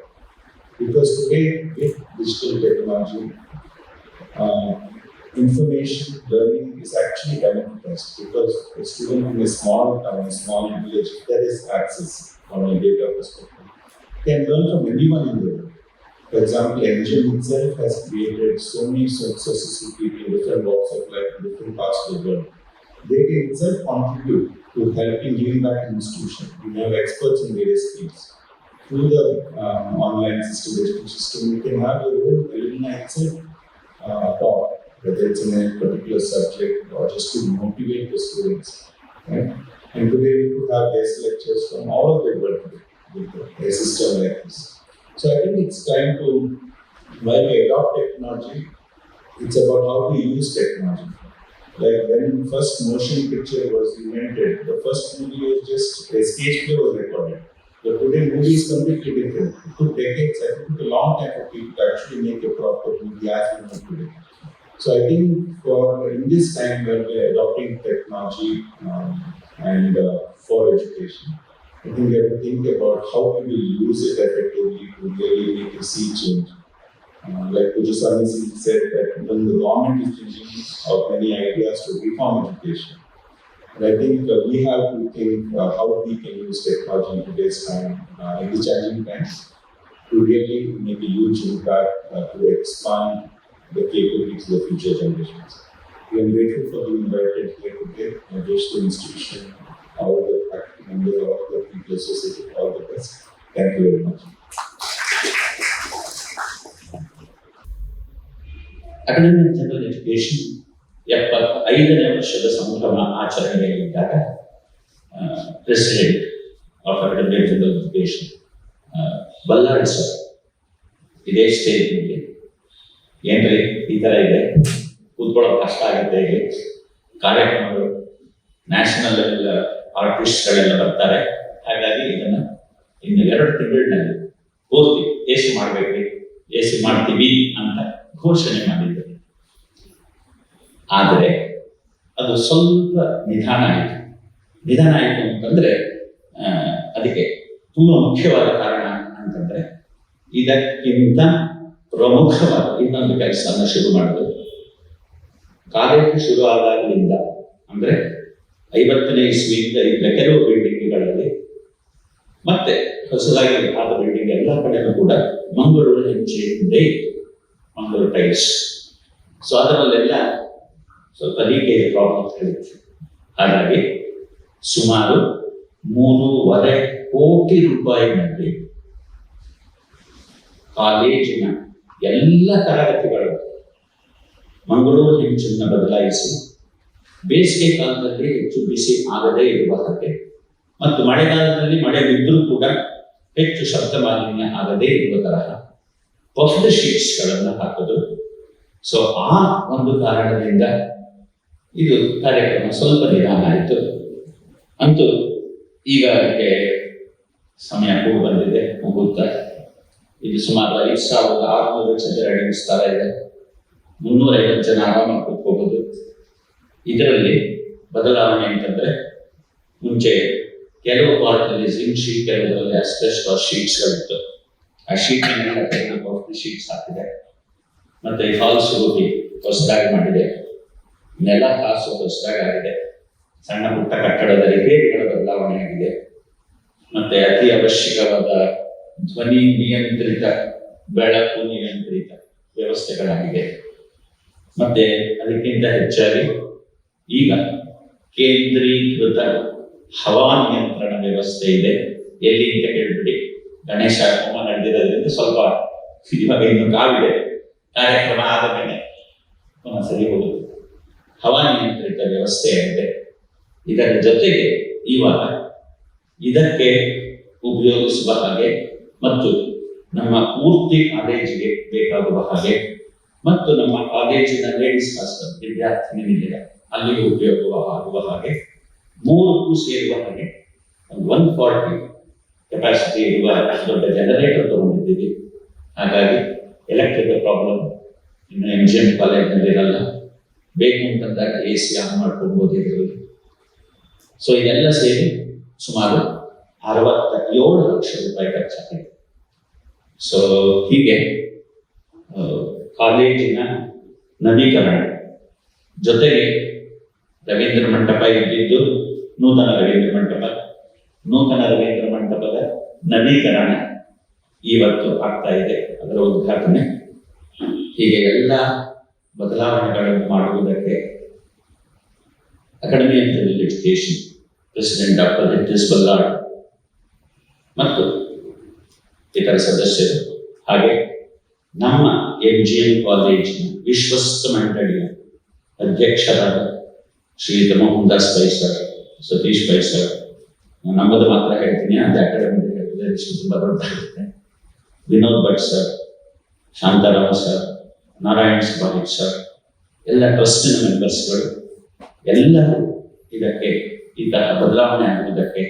Because today, with digital technology, information learning is actually democratized because a student in a small town, a small village, there is access from a data perspective, can learn from anyone in the world. For example, NGM itself has created so many sources of people in different walks of life in different parts of the world. They can itself contribute to helping giving back an institution. We have experts in various fields. Through the online system, the education system, we can have the whole alumni itself talk, whether it's in a particular subject or just to motivate the students. Right? And today we could have guest lectures from all over the world with a system like this. So I think it's time to, while we adopt technology, it's about how we use technology. Like when first motion picture was invented, the first movie was just a stage play was recorded. But today movie is completely different. It took decades, I think it took a long time for people to actually make a proper movie as we know today. So I think in this time where we're adopting technology and for education, I think we have to think about how we will use it effectively to really make a sea change. Like Puja Swamiji said that when the government is thinking of many ideas to reform education, and I think we have to think how we can use technology in today's time, in the challenging times, to really make a huge impact to expand the capabilities of the future generations. We are grateful for being invited here today. I wish the institution, all the faculty members, all the people associated, all the best. Thank you very much. Academic general education 75ನೇ ವರ್ಷದ ಸಂಭ್ರಮ ಆಚರಣೆಯಲ್ಲಿದ್ದಾಗ president of academic general education Ballal sir ಇದೇ ಸ್ಟೇಜ್ನಲ್ಲಿ ಏನ್ರಿ ಈ ಥರ ಇದೆ, ಕೂತ್ಕೊಳ್ಳೋಕೆ ಕಷ್ಟ ಆಗುತ್ತೆ, ಇಲ್ಲಿ ಕಾರ್ಯಕ್ರಮಗಳು ನ್ಯಾಷನಲ್ ಲೆವೆಲ್ ಆರ್ಟಿಸ್ಟ್ಗಳೆಲ್ಲ ಬರ್ತಾರೆ, ಹಾಗಾಗಿ ಇದನ್ನು ಇನ್ನು 2 ತಿಂಗಳಿನಲ್ಲಿ ಪೂರ್ತಿ AC ಮಾಡಬೇಕ್ರಿ, AC ಮಾಡ್ತೀವಿ ಅಂತ ಘೋಷಣೆ ಮಾಡಿದ್ದರು. ಆದರೆ ಅದು ಸ್ವಲ್ಪ ನಿಧಾನ ಆಯಿತು ಅಂತಂದ್ರೆ ಅದಕ್ಕೆ ತುಂಬಾ ಮುಖ್ಯವಾದ ಕಾರಣ ಅಂತಂದ್ರೆ ಇದಕ್ಕಿಂತ ಪ್ರಮುಖವಾದ ಇನ್ನೊಂದು ಕೆಲಸನ ಶುರು ಮಾಡಿದ್ರು. ಕಾಲೇಜು ಶುರು ಆದಾಗಲಿಂದ ಅಂದ್ರೆ 50ನೇ ಇಸ್ವಿಯಿಂದ ಇದ್ದ ಕೆಲವು ಬಿಲ್ಡಿಂಗ್ಗಳಲ್ಲಿ ಮತ್ತೆ ಹೊಸದಾಗಿ ಆದ ಬಿಲ್ಡಿಂಗ್ ಎಲ್ಲ ಕಡೆನೂ ಕೂಡ ಮಂಗಳೂರು ಹೆಂಚಿಂದೇ ಇತ್ತು, ಮಂಗಳೂರು ಟೈಲ್ಸ್. ಸೊ ಅದರಲ್ಲೆಲ್ಲ ಸ್ವಲ್ಪ ಲೀಕೇಜ್ ಪ್ರಾಬ್ಲಮ್ ಇತ್ತು. ಹಾಗಾಗಿ ಸುಮಾರು 3.5 ಕೋಟಿ ರೂಪಾಯಿನಲ್ಲಿ ಕಾಲೇಜಿನ ಎಲ್ಲ ತರಗತಿಗಳು ಮಂಗಳೂರು ಹೆಂಚನ್ನು ಬದಲಾಯಿಸಿ ಬೇಸಿಗೆ ಕಾಲದಲ್ಲಿ ಹೆಚ್ಚು ಬಿಸಿ ಆಗದೇ ಇರುವ ಹಾಗೆ ಮತ್ತು ಮಳೆಗಾಲದಲ್ಲಿ ಮಳೆ ಬಿದ್ದರೂ ಕೂಡ ಹೆಚ್ಚು ಶಬ್ದ ಮಾಲಿನ್ಯ ಆಗದೇ ಇರುವ ತರಹ ಪಫ್ಡ್ ಶೀಟ್ಸ್ಗಳನ್ನು ಹಾಕೋದು. ಸೊ ಆ ಒಂದು ಕಾರಣದಿಂದ ಇದು ಕಾರ್ಯಕ್ರಮ ಸ್ವಲ್ಪ ನಿಧಾನ ಆಯಿತು. ಅಂತೂ ಈಗ ಅದಕ್ಕೆ ಸಮಯ ಕೂಡ ಬಂದಿದೆ, ಮುಗುತ್ತಾ. ಇದು ಸುಮಾರು 5,600 ಚದರ ಅಡಿ ವಿಸ್ತಾರ ಇದೆ, 350 ಜನ ಆರಾಮಾಗಿ ಕೂತ್ಕೋಬಹುದು. ಇದರಲ್ಲಿ ಬದಲಾವಣೆ ಅಂತಂದ್ರೆ ಮುಂಚೆ ಕೆಲವು ಪಾರ್ಟಲ್ಲಿ ಜಿಂಕ್ ಶೀಟ್, ಕೆಲವರಲ್ಲಿ ಅಸ್ಬೆಸ್ಟಾಸ್ ಶೀಟ್ಸ್ಗಳಿತ್ತು. ಆ ಶೀಟ್ ಶೀಟ್ಸ್ ಹಾಕಿದೆ. ಮತ್ತೆ ಫಾಲ್ಸ್ ರೂಟಿ ಹೊಸದಾಗಿ ಮಾಡಿದೆ, ನೆಲ ಹಾಸು ಹೊಸದಾಗಿ ಆಗಿದೆ, ಸಣ್ಣ ಪುಟ್ಟ ಕಟ್ಟಡದ ರಿಪೇರಿಗಳ ಬದಲಾವಣೆ ಆಗಿದೆ. ಮತ್ತೆ ಅತಿ ಅವಶ್ಯಕವಾದ ಧ್ವನಿ ನಿಯಂತ್ರಿತ, ಬೆಳಕು ನಿಯಂತ್ರಿತ ವ್ಯವಸ್ಥೆಗಳಾಗಿದೆ. ಮತ್ತೆ ಅದಕ್ಕಿಂತ ಹೆಚ್ಚಾಗಿ ಈಗ ಕೇಂದ್ರೀಕೃತ ಹವಾ ನಿಯಂತ್ರಣ ವ್ಯವಸ್ಥೆ ಇದೆ. ಎಲ್ಲಿ ಅಂತ ಹೇಳ್ಬಿಡಿ, ಗಣೇಶ ಹೋಮ ನಡೆದಿರೋದ್ರಿಂದ ಸ್ವಲ್ಪ ಇವಾಗ ಇನ್ನು ಕಾವಿದೆ, ಕಾರ್ಯಕ್ರಮ ಆದ ಮೇಲೆ ಸರಿ ಹೋಗುತ್ತೆ. ಹವಾ ನಿಯಂತ್ರಿತ ವ್ಯವಸ್ಥೆ ಆಗಿದೆ. ಇದರ ಜೊತೆಗೆ ಇವಾಗ ಇದಕ್ಕೆ ಉಪಯೋಗಿಸುವ ಹಾಗೆ ಮತ್ತು ನಮ್ಮ ಪೂರ್ತಿ ಕಾಲೇಜಿಗೆ ಬೇಕಾಗುವ ಹಾಗೆ ಮತ್ತು ನಮ್ಮ ಕಾಲೇಜಿನ ಲೇಡೀಸ್ ಹಾಸ್ಟೆಲ್ ವಿದ್ಯಾರ್ಥಿನಿ ನಿಲಯ ಅಲ್ಲಿಗೆ ಉಪಯೋಗವಾಗುವ ಹಾಗೆ 3 ಸೇರುವ ಹಾಗೆ 140 ಕೆಪಾಸಿಟಿ ಇರುವ ದೊಡ್ಡ ಜನರೇಟರ್ ತಗೊಂಡಿದ್ದೀವಿ. ಹಾಗಾಗಿ ಎಲೆಕ್ಟ್ರಿಕಲ್ ಪ್ರಾಬ್ಲಮ್ ಇನ್ನು MGM ಕಾಲೇಜ್ನಲ್ಲಿ ಇರಲ್ಲ. ಬೇಕು ಅಂತಂದಾಗ AC ಆನ್ ಮಾಡ್ಕೊಳ್ಬೋದು ಇದರಲ್ಲಿ. ಸೊ ಇದೆಲ್ಲ ಸೇರಿ ಸುಮಾರು 67 ಲಕ್ಷ ರೂಪಾಯಿ ಖರ್ಚಾಗಿದೆ. ಸೊ ಹೀಗೆ ಕಾಲೇಜಿನ ನವೀಕರಣ ಜೊತೆಗೆ ರವೀಂದ್ರ ಮಂಟಪ ಇದ್ದಿದ್ದು ನೂತನ ರವೀಂದ್ರ ಮಂಟಪದ ನವೀಕರಣ ಇವತ್ತು ಆಗ್ತಾ ಇದೆ, ಅದರ ಉದ್ಘಾಟನೆ. ಹೀಗೆ ಎಲ್ಲ ಬದಲಾವಣೆಗಳನ್ನು ಮಾಡುವುದಕ್ಕೆ academy of general education president doctor H S. Ballal ಮತ್ತು ಇತರ ಸದಸ್ಯರು, ಹಾಗೆ ನಮ್ಮ MGM ಕಾಲೇಜಿನ ವಿಶ್ವಸ್ತ ಮಂಡಳಿಯ ಅಧ್ಯಕ್ಷರಾದ ಶ್ರೀಯುತ ಮೋಹನ್ ದಾಸ್ ಪೈ ಸರ್, ಸತೀಶ್ ಪೈ ಸರ್, ನಮ್ಮದು ಮಾತ್ರ ಹೇಳ್ತೀನಿ, ಅದು ಅಕಾಡೆಮಿ ತುಂಬ ದೊಡ್ಡದಾಗುತ್ತೆ, Vinod Bhat sir, Shantarama sir, Narayan Subhash sir, ಎಲ್ಲ ಟ್ರಸ್ಟಿನ ಮೆಂಬರ್ಸ್ಗಳು ಎಲ್ಲರೂ ಇದಕ್ಕೆ ಈ ತರ ಬದಲಾವಣೆ ಆಗುವುದಕ್ಕೆ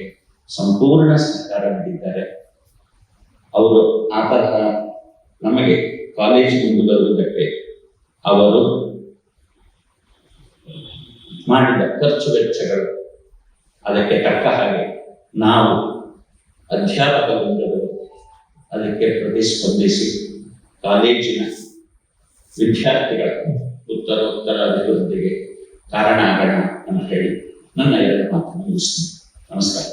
ಸಂಪೂರ್ಣ ಸಹಕಾರ ನೀಡಿದ್ದಾರೆ. ಅವರು ಆ ತರಹ ನಮಗೆ ಕಾಲೇಜ್ ಮುಂದೆ ಬರುವುದಕ್ಕೆ ಅವರು ಮಾಡಿದ ಖರ್ಚು ವೆಚ್ಚಗಳು, ಅದಕ್ಕೆ ತಕ್ಕ ಹಾಗೆ ನಾವು ಅಧ್ಯಾಪಕ ವೃಂದಗಳು ಅದಕ್ಕೆ ಪ್ರತಿಸ್ಪಂದಿಸಿ ಕಾಲೇಜಿನ ವಿದ್ಯಾರ್ಥಿಗಳ ಉತ್ತರೋತ್ತರ ಅಭಿವೃದ್ಧಿಗೆ ಕಾರಣ ಆಗೋಣ ಅಂತ ಹೇಳಿ ನನ್ನ 2 ಮಾತನ್ನು ಮುಗಿಸ್ತೀನಿ. ನಮಸ್ಕಾರ.